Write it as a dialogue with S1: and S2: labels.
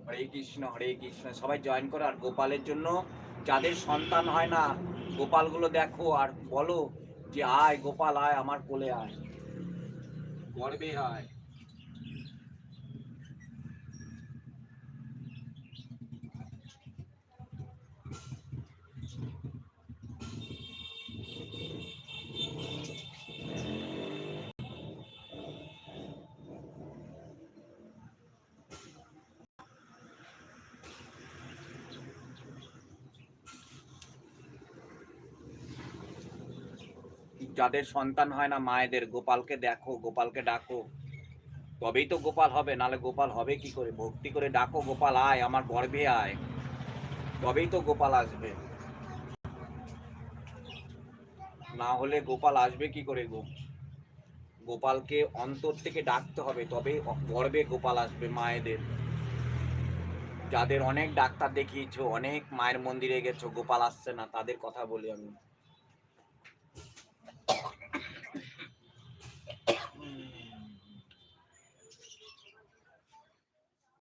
S1: হরে কৃষ্ণ, সবাই জয়েন করো। আর গোপালের জন্য যাদের সন্তান হয় না, গোপালগুলো দেখো আর বলো যে আয় গোপাল আয়, আমার কোলে আয়, গর্বে আয়। যাদের সন্তান হয় না মায়েদের, গোপালকে দেখো, গোপালকে ডাকো, তবেই তো গোপাল হবে, নালে গোপাল হবে কি করে? ভক্তি করে ডাকো গোপাল আয়, আমার গর্ভে আয়, তবেই তো গোপাল আসবে, না হলে গোপাল আসবে কি করে গো? গোপালকে অন্তর থেকে ডাকতে হবে, তবেই গর্ভে গোপাল আসবে মায়েদের। যাদের অনেক ডাক্তার দেখিয়েছো, অনেক মায়ের মন্দিরে গেছো, গোপাল আসছে না, তাদের কথা বলি আমি।